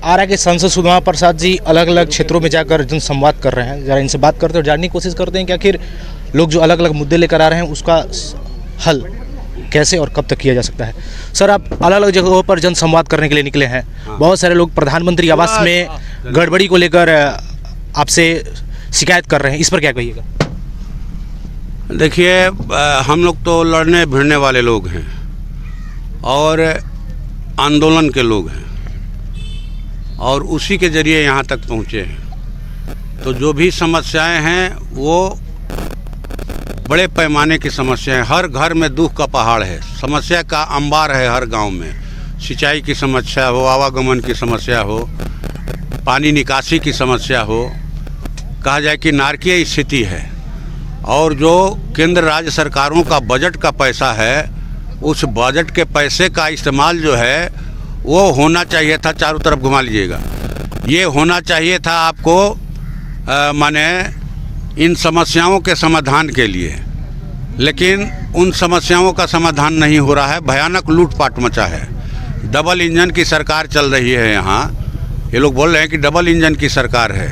आरा के सांसद सुदामा प्रसाद जी अलग अलग क्षेत्रों में जाकर जन संवाद कर रहे हैं। ज़रा इनसे बात करते हैं और जानने की कोशिश करते हैं कि आखिर लोग जो अलग अलग मुद्दे लेकर आ रहे हैं उसका हल कैसे और कब तक किया जा सकता है। सर, आप अलग अलग जगहों पर जन संवाद करने के लिए निकले हैं। बहुत सारे लोग प्रधानमंत्री आवास में गड़बड़ी को लेकर आपसे शिकायत कर रहे हैं, इस पर क्या कहिएगा? देखिए, हम लोग तो लड़ने भिड़ने वाले लोग हैं और आंदोलन के लोग हैं और उसी के ज़रिए यहाँ तक पहुँचे हैं। तो जो भी समस्याएं हैं वो बड़े पैमाने की समस्याएं, हर घर में दुख का पहाड़ है, समस्या का अंबार है हर गांव में। सिंचाई की समस्या हो, आवागमन की समस्या हो, पानी निकासी की समस्या हो, कहा जाए कि नारकीय स्थिति है। और जो केंद्र राज्य सरकारों का बजट का पैसा है, उस बजट के पैसे का इस्तेमाल जो है वो होना चाहिए था, चारों तरफ घुमा लीजिएगा, ये होना चाहिए था आपको माने इन समस्याओं के समाधान के लिए। लेकिन उन समस्याओं का समाधान नहीं हो रहा है, भयानक लूटपाट मचा है। डबल इंजन की सरकार चल रही है यहाँ। ये लोग बोल रहे हैं कि डबल इंजन की सरकार है,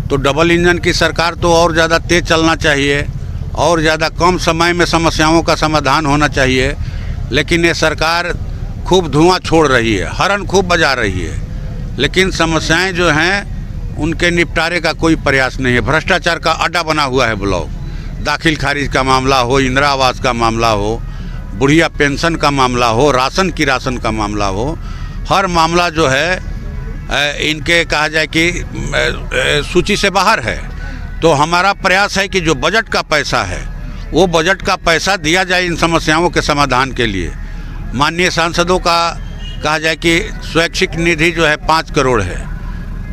तो डबल इंजन की सरकार तो और ज़्यादा तेज़ चलना चाहिए और ज़्यादा कम समय में समस्याओं का समाधान होना चाहिए। लेकिन ये सरकार खूब धुआं छोड़ रही है, हॉर्न खूब बजा रही है, लेकिन समस्याएं जो हैं उनके निपटारे का कोई प्रयास नहीं है। भ्रष्टाचार का अड्डा बना हुआ है ब्लॉक। दाखिल खारिज का मामला हो, इंदिरा आवास का मामला हो, बुढ़िया पेंशन का मामला हो, राशन का मामला हो, हर मामला जो है इनके कहा जाए कि सूची से बाहर है। तो हमारा प्रयास है कि जो बजट का पैसा है वो बजट का पैसा दिया जाए इन समस्याओं के समाधान के लिए। माननीय सांसदों का कहा जाए कि स्वैच्छिक निधि जो है 5 करोड़ है।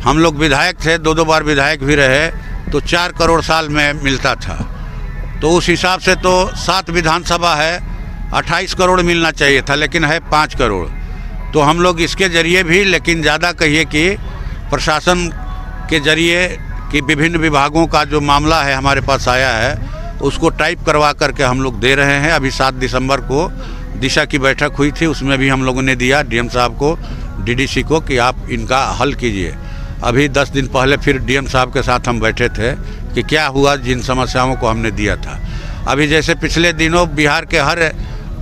हम लोग विधायक थे, 2 बार विधायक भी रहे, तो 4 करोड़ साल में मिलता था। तो उस हिसाब से तो 7 विधानसभा है, 28 करोड़ मिलना चाहिए था, लेकिन है 5 करोड़। तो हम लोग इसके ज़रिए भी, लेकिन ज़्यादा कहिए कि प्रशासन के ज़रिए कि विभिन्न विभागों का जो मामला है हमारे पास आया है उसको टाइप करवा करके हम लोग दे रहे हैं। अभी 7 दिसंबर को दिशा की बैठक हुई थी, उसमें भी हम लोगों ने दिया डीएम साहब को, डीडीसी को, कि आप इनका हल कीजिए। अभी 10 दिन पहले फिर डीएम साहब के साथ हम बैठे थे कि क्या हुआ जिन समस्याओं को हमने दिया था। अभी जैसे पिछले दिनों बिहार के हर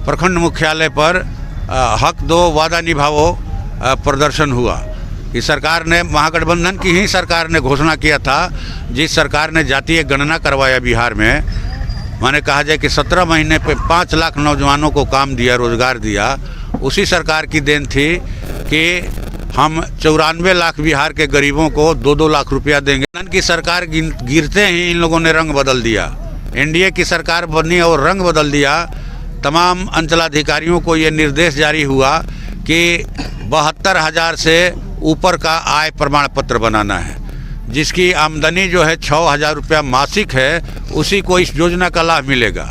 प्रखंड मुख्यालय पर हक दो वादा निभाओ प्रदर्शन हुआ कि सरकार ने, महागठबंधन की ही सरकार ने घोषणा किया था, जिस सरकार ने जातीय गणना करवाया बिहार में, माने कहा जाए कि 17 महीने पे 5 लाख नौजवानों को काम दिया, रोजगार दिया, उसी सरकार की देन थी कि हम 94 लाख बिहार के गरीबों को 2-2 लाख रुपया देंगे। की सरकार गिरते ही इन लोगों ने रंग बदल दिया। एनडीए की सरकार बनी और रंग बदल दिया। तमाम अंचलाधिकारियों को ये निर्देश जारी हुआ कि 72,000 से ऊपर का आय प्रमाण पत्र बनाना है। जिसकी आमदनी जो है 6,000 रुपया मासिक है, उसी को इस योजना का लाभ मिलेगा।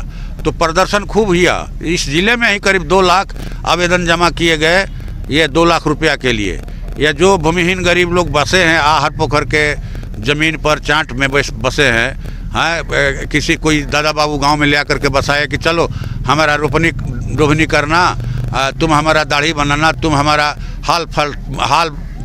तो प्रदर्शन खूब हुआ। इस ज़िले में ही करीब 2 लाख आवेदन जमा किए गए, ये 2 लाख रुपया के लिए। या जो भूमिहीन गरीब लोग बसे हैं आहर पोखर के ज़मीन पर, चांट में बसे हैं, हाँ, किसी कोई दादा बाबू गांव में ले आकर के बसाया कि चलो हमारा रोपनी करना, तुम हमारा दाढ़ी बनाना, तुम हमारा हाल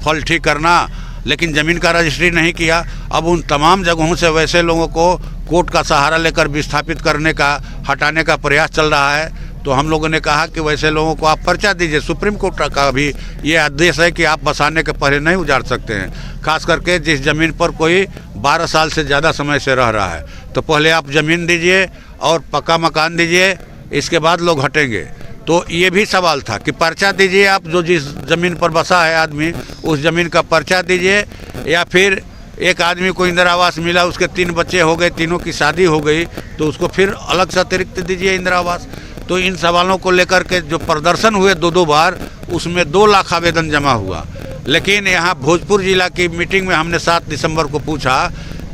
फल ठीक करना, लेकिन ज़मीन का रजिस्ट्री नहीं किया। अब उन तमाम जगहों से वैसे लोगों को कोर्ट का सहारा लेकर विस्थापित करने का, हटाने का प्रयास चल रहा है। तो हम लोगों ने कहा कि वैसे लोगों को आप पर्चा दीजिए। सुप्रीम कोर्ट का भी ये आदेश है कि आप बसाने के पहले नहीं उजाड़ सकते हैं, खास करके जिस ज़मीन पर कोई 12 साल से ज़्यादा समय से रह रहा है। तो पहले आप ज़मीन दीजिए और पक्का मकान दीजिए, इसके बाद लोग हटेंगे। तो ये भी सवाल था कि पर्चा दीजिए आप, जो जिस ज़मीन पर बसा है आदमी उस ज़मीन का पर्चा दीजिए, या फिर एक आदमी को इंदिरा आवास मिला, उसके 3 बच्चे हो गए, तीनों की शादी हो गई, तो उसको फिर अलग से अतिरिक्त दीजिए इंदिरा आवास। तो इन सवालों को लेकर के जो प्रदर्शन हुए 2-2 बार, उसमें 2 लाख आवेदन जमा हुआ। लेकिन यहाँ भोजपुर जिला की मीटिंग में हमने 7 दिसंबर को पूछा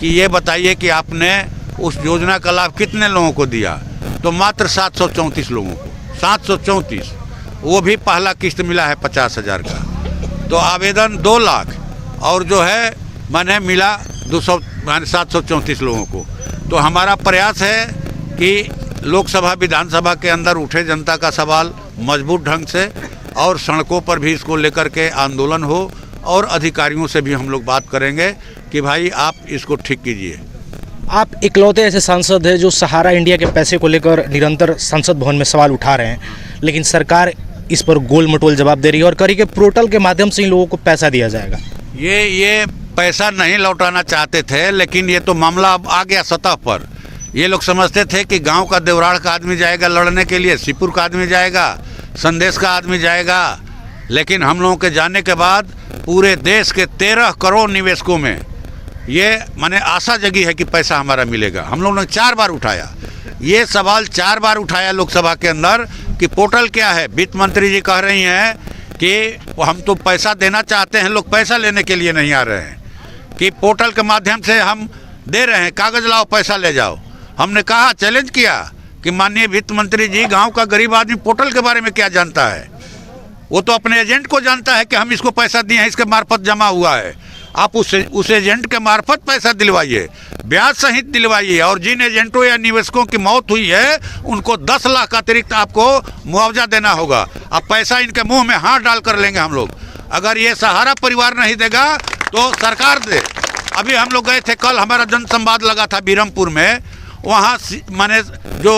कि ये बताइए कि आपने उस योजना का लाभ कितने लोगों को दिया, तो मात्र 734 लोगों को, 734, वो भी पहला किस्त मिला है 50,000 का। तो आवेदन 2 लाख और जो है मैंने मिला 734 लोगों को। तो हमारा प्रयास है कि लोकसभा विधानसभा के अंदर उठे जनता का सवाल मजबूत ढंग से, और सड़कों पर भी इसको लेकर के आंदोलन हो और अधिकारियों से भी हम लोग बात करेंगे कि भाई आप इसको ठीक कीजिए। आप इकलौते ऐसे सांसद हैं जो सहारा इंडिया के पैसे को लेकर निरंतर संसद भवन में सवाल उठा रहे हैं, लेकिन सरकार इस पर गोल मटोल जवाब दे रही है और करी के पोर्टल के माध्यम से इन लोगों को पैसा दिया जाएगा। ये पैसा नहीं लौटाना चाहते थे, लेकिन ये तो मामला अब आ गया सतह पर। ये लोग समझते थे कि गांव का देवराड़ का आदमी जाएगा लड़ने के लिए, सीपुर का आदमी जाएगा, संदेश का आदमी जाएगा, लेकिन हम लोगों के जाने के बाद पूरे देश के 13 करोड़ निवेशकों में ये माने आशा जगी है कि पैसा हमारा मिलेगा। हम लोगों ने 4 बार उठाया ये सवाल, 4 बार उठाया लोकसभा के अंदर कि पोर्टल क्या है। वित्त मंत्री जी कह रही हैं कि हम तो पैसा देना चाहते हैं, लोग पैसा लेने के लिए नहीं आ रहे हैं, कि पोर्टल के माध्यम से हम दे रहे हैं, कागज़ लाओ पैसा ले जाओ। हमने कहा, चैलेंज किया कि माननीय वित्त मंत्री जी, गांव का गरीब आदमी पोर्टल के बारे में क्या जानता है? वो तो अपने एजेंट को जानता है कि हम इसको पैसा दिए हैं, इसके मार्फत जमा हुआ है। आप उस एजेंट के मार्फत पैसा दिलवाइए, ब्याज सहित दिलवाइए, और जिन एजेंटों या निवेशकों की मौत हुई है उनको 10 लाख का अतिरिक्त आपको मुआवजा देना होगा। अब पैसा इनके मुंह में हाथ डाल कर लेंगे हम लोग। अगर ये सहारा परिवार नहीं देगा तो सरकार दे। अभी हम लोग गए थे, कल हमारा जनसंवाद लगा था बीरमपुर में, वहाँ माने जो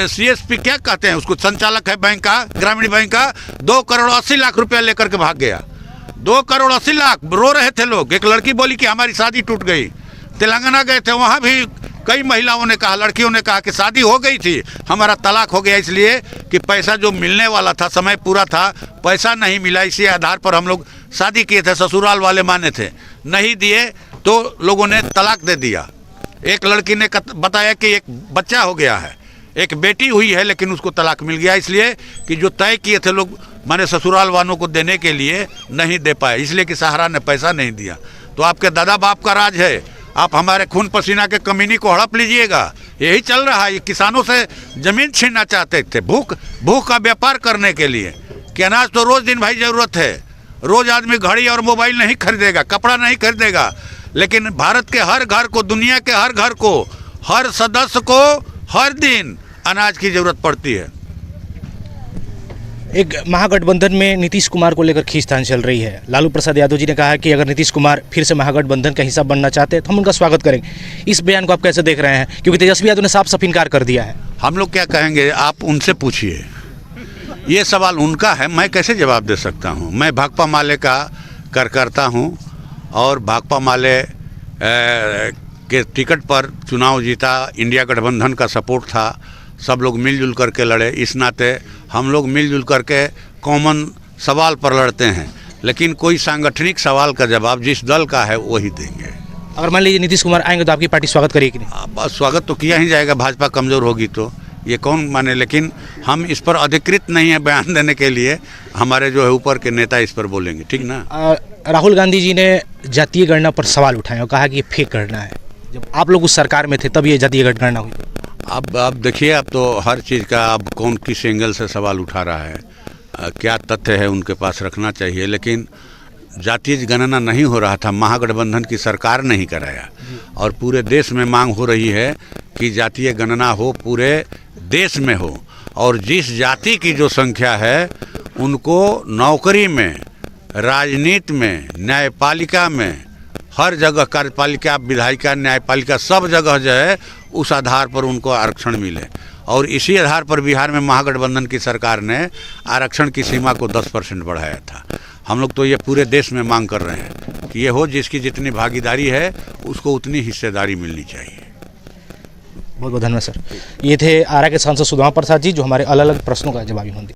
CSP क्या कहते हैं उसको, संचालक है बैंक का, ग्रामीण बैंक का, 2 करोड़ 80 लाख रुपया लेकर के भाग गया। 2 करोड़ 80 लाख, रो रहे थे लोग। एक लड़की बोली कि हमारी शादी टूट गई। तेलंगाना गए थे, वहाँ भी कई महिलाओं ने कहा, लड़कियों ने कहा कि शादी हो गई थी, हमारा तलाक हो गया, इसलिए कि पैसा जो मिलने वाला था, समय पूरा था, पैसा नहीं मिला, इसी आधार पर हम लोग शादी किए थे। ससुराल वाले माने थे, नहीं दिए तो लोगों ने तलाक दे दिया। एक लड़की ने बताया कि एक बच्चा हो गया है, एक बेटी हुई है, लेकिन उसको तलाक मिल गया, इसलिए कि जो तय किए थे लोग माने ससुराल वालों को देने के लिए नहीं दे पाए, इसलिए कि सहारा ने पैसा नहीं दिया। तो आपके दादा बाप का राज है, आप हमारे खून पसीना के कमीनी को हड़प लीजिएगा। यही चल रहा है। ये किसानों से ज़मीन छीनना चाहते थे भूख का व्यापार करने के लिए, कि अनाज तो रोज़ दिन भाई ज़रूरत है, रोज़ आदमी घड़ी और मोबाइल नहीं खरीदेगा, कपड़ा नहीं खरीदेगा, लेकिन भारत के हर घर को, दुनिया के हर घर को, हर सदस्य को हर दिन अनाज की ज़रूरत पड़ती है। एक महागठबंधन में नीतीश कुमार को लेकर खींचतान चल रही है। लालू प्रसाद यादव जी ने कहा कि अगर नीतीश कुमार फिर से महागठबंधन का हिस्सा बनना चाहते हैं तो हम उनका स्वागत करेंगे। इस बयान को आप कैसे देख रहे हैं, क्योंकि तेजस्वी यादव ने साफ साफ इनकार कर दिया है? हम लोग क्या कहेंगे, आप उनसे पूछिए, ये सवाल उनका है, मैं कैसे जवाब दे सकता हूँ? मैं भाकपा माले का कार्यकर्ता हूँ और भाकपा माले के टिकट पर चुनाव जीता, इंडिया गठबंधन का सपोर्ट था, सब लोग मिलजुल करके लड़े। इस नाते हम लोग मिलजुल करके कॉमन सवाल पर लड़ते हैं, लेकिन कोई सांगठनिक सवाल का जवाब जिस दल का है वही देंगे। अगर मान लीजिए नीतीश कुमार आएंगे तो आपकी पार्टी स्वागत करेगी कि नहीं? बस स्वागत तो किया ही जाएगा, भाजपा कमज़ोर होगी तो ये कौन माने, लेकिन हम इस पर अधिकृत नहीं है बयान देने के लिए। हमारे जो है ऊपर के नेता इस पर बोलेंगे, ठीक ना। राहुल गांधी जी ने जातीय गणना पर सवाल उठाए और कहा कि ये फेक गणना है। जब आप लोग उस सरकार में थे तब ये जातीय गणना हुई। अब देखिए, अब तो हर चीज़ का अब कौन किस एंगल से सवाल उठा रहा है, क्या तथ्य है उनके पास रखना चाहिए, लेकिन जातीय गणना नहीं हो रहा था, महागठबंधन की सरकार नहीं कराया, और पूरे देश में मांग हो रही है कि जातीय गणना हो, पूरे देश में हो, और जिस जाति की जो संख्या है उनको नौकरी में, राजनीति में, न्यायपालिका में, हर जगह, कार्यपालिका, विधायिका, न्यायपालिका, सब जगह जो है उस आधार पर उनको आरक्षण मिले। और इसी आधार पर बिहार में महागठबंधन की सरकार ने आरक्षण की सीमा को 10% बढ़ाया था। हम लोग तो ये पूरे देश में मांग कर रहे हैं कि ये हो, जिसकी जितनी भागीदारी है उसको उतनी हिस्सेदारी मिलनी चाहिए। बहुत बहुत धन्यवाद सर। ये थे आरा के सांसद सुदामा प्रसाद जी, जो हमारे अलग अलग प्रश्नों का जवाब उन्होंने दिया।